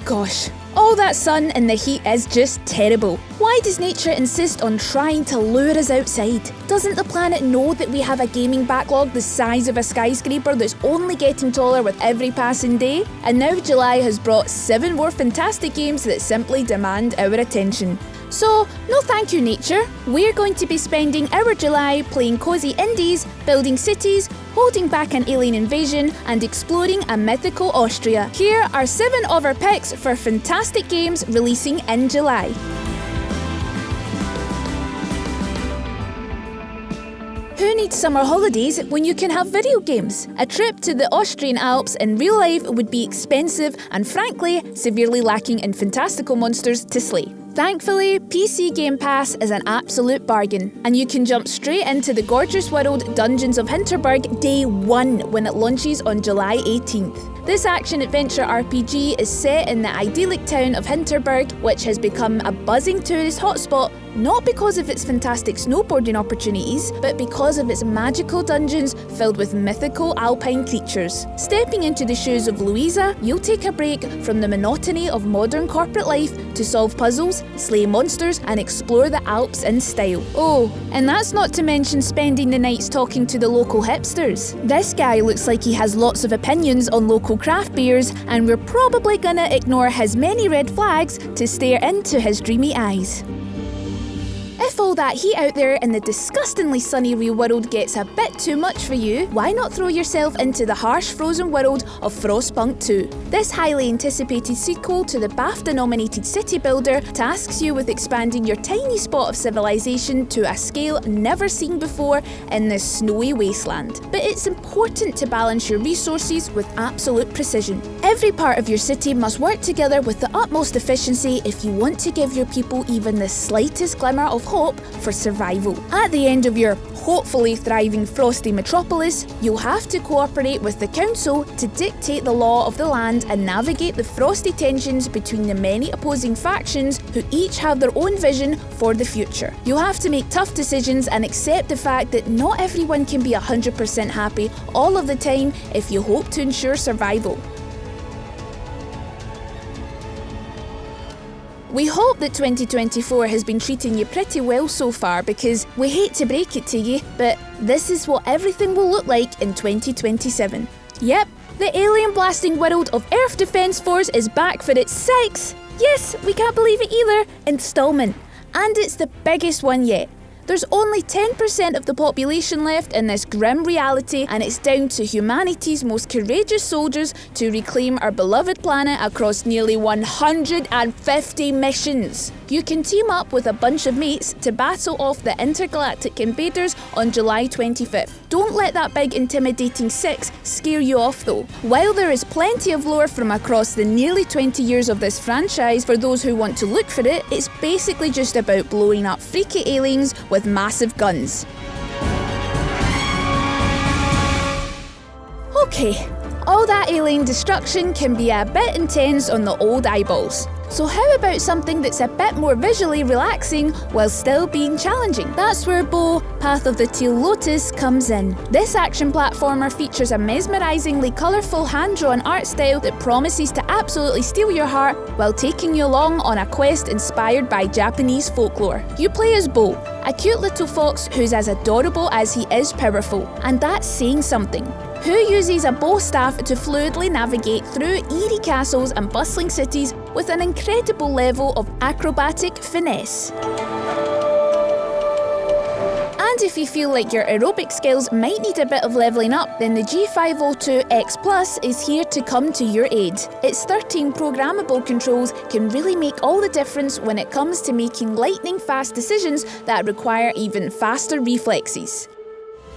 gosh. All that sun and the heat is just terrible. Why does nature insist on trying to lure us outside? Doesn't the planet know that we have a gaming backlog the size of a skyscraper that's only getting taller with every passing day? And now July has brought 7 more fantastic games that simply demand our attention. So, no thank you nature. We're going to be spending our July playing cosy indies, building cities, holding back an alien invasion, and exploring a mythical Austria. Here are 7 of our picks for fantastic games releasing in July. Who needs summer holidays when you can have video games? A trip to the Austrian Alps in real life would be expensive and frankly, severely lacking in fantastical monsters to slay. Thankfully, PC Game Pass is an absolute bargain, and you can jump straight into the gorgeous world Dungeons of Hinterberg Day 1 when it launches on July 18th. This action-adventure RPG is set in the idyllic town of Hinterberg, which has become a buzzing tourist hotspot not because of its fantastic snowboarding opportunities, but because of its magical dungeons filled with mythical alpine creatures. Stepping into the shoes of Louisa, you'll take a break from the monotony of modern corporate life to solve puzzles, slay monsters, and explore the Alps in style. Oh, and that's not to mention spending the nights talking to the local hipsters. This guy looks like he has lots of opinions on local craft beers, and we're probably gonna ignore his many red flags to stare into his dreamy eyes. If all that heat out there in the disgustingly sunny real world gets a bit too much for you, why not throw yourself into the harsh frozen world of Frostpunk 2? This highly anticipated sequel to the BAFTA-nominated city builder tasks you with expanding your tiny spot of civilization to a scale never seen before in this snowy wasteland. But it's important to balance your resources with absolute precision. Every part of your city must work together with the utmost efficiency if you want to give your people even the slightest glimmer of hope for survival. At the end of your hopefully thriving frosty metropolis, you'll have to cooperate with the council to dictate the law of the land and navigate the frosty tensions between the many opposing factions who each have their own vision for the future. You'll have to make tough decisions and accept the fact that not everyone can be 100% happy all of the time if you hope to ensure survival. We hope that 2024 has been treating you pretty well so far because we hate to break it to you, but this is what everything will look like in 2027. Yep, the alien blasting world of Earth Defense Force is back for its 6th, yes, we can't believe it either, installment. And it's the biggest one yet. There's only 10% of the population left in this grim reality, and it's down to humanity's most courageous soldiers to reclaim our beloved planet across nearly 150 missions. You can team up with a bunch of mates to battle off the intergalactic invaders on July 25th. Don't let that big intimidating 6 scare you off though. While there is plenty of lore from across the nearly 20 years of this franchise for those who want to look for it, it's basically just about blowing up freaky aliens with massive guns. Okay, all that alien destruction can be a bit intense on the old eyeballs. So how about something that's a bit more visually relaxing while still being challenging? That's where Bo, Path of the Teal Lotus comes in. This action platformer features a mesmerisingly colourful hand-drawn art style that promises to absolutely steal your heart while taking you along on a quest inspired by Japanese folklore. You play as Bo, a cute little fox who's as adorable as he is powerful, and that's saying something. Who uses a bow staff to fluidly navigate through eerie castles and bustling cities with an incredible level of acrobatic finesse. And if you feel like your aerobic skills might need a bit of levelling up, then the G502X Plus is here to come to your aid. Its 13 programmable controls can really make all the difference when it comes to making lightning-fast decisions that require even faster reflexes.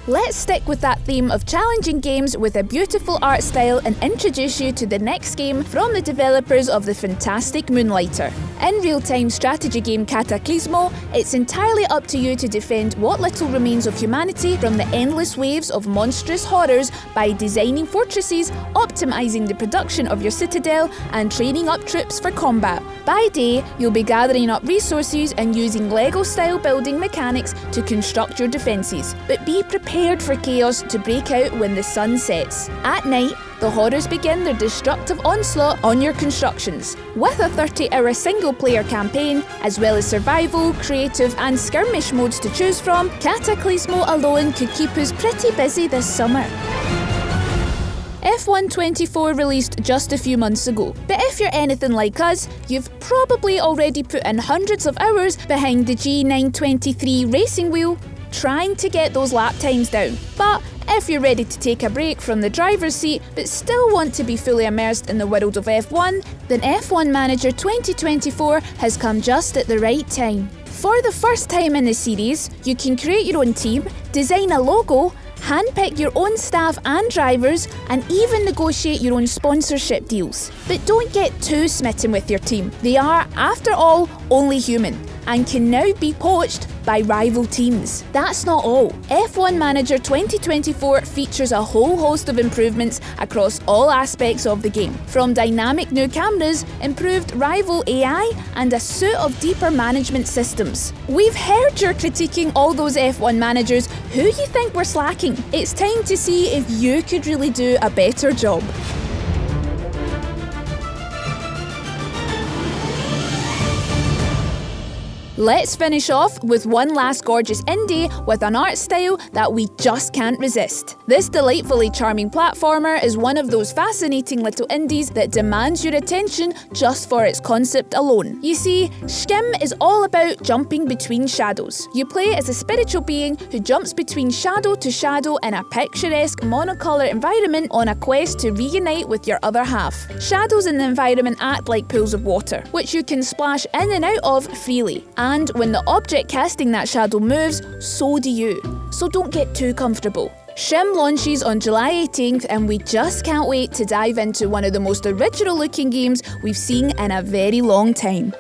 Let's stick with that theme of challenging games with a beautiful art style and introduce you to the next game from the developers of the fantastic Moonlighter. In real-time strategy game Cataclismo, it's entirely up to you to defend what little remains of humanity from the endless waves of monstrous horrors by designing fortresses, optimising the production of your citadel, and training up troops for combat. By day, you'll be gathering up resources and using Lego-style building mechanics to construct your defences, but be prepared for chaos to break out when the sun sets. At night, the horrors begin their destructive onslaught on your constructions. With a 30-hour single-player campaign, as well as survival, creative and skirmish modes to choose from, Cataclismo alone could keep us pretty busy this summer. F1 24 released just a few months ago, but if you're anything like us, you've probably already put in hundreds of hours behind the G923 racing wheel, trying to get those lap times down. But if you're ready to take a break from the driver's seat but still want to be fully immersed in the world of F1, then F1 Manager 2024 has come just at the right time. For the first time in the series, you can create your own team, design a logo, handpick your own staff and drivers, and even negotiate your own sponsorship deals. But don't get too smitten with your team. They are, after all, only human, and can now be poached by rival teams. That's not all. F1 Manager 2024 features a whole host of improvements across all aspects of the game, from dynamic new cameras, improved rival AI, and a suite of deeper management systems. We've heard you're critiquing all those F1 managers who you think were slacking. It's time to see if you could really do a better job. Let's finish off with one last gorgeous indie with an art style that we just can't resist. This delightfully charming platformer is one of those fascinating little indies that demands your attention just for its concept alone. You see, SCHiM is all about jumping between shadows. You play as a spiritual being who jumps between shadow to shadow in a picturesque monocolour environment on a quest to reunite with your other half. Shadows in the environment act like pools of water, which you can splash in and out of freely. And when the object casting that shadow moves, so do you. So don't get too comfortable. SCHiM launches on July 18th and we just can't wait to dive into one of the most original looking games we've seen in a very long time.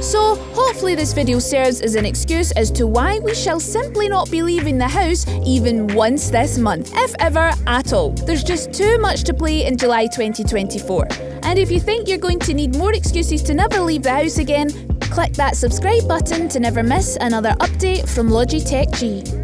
So, hopefully this video serves as an excuse as to why we shall simply not be leaving the house even once this month, if ever at all. There's just too much to play in July 2024. And if you think you're going to need more excuses to never leave the house again, click that subscribe button to never miss another update from Logitech G.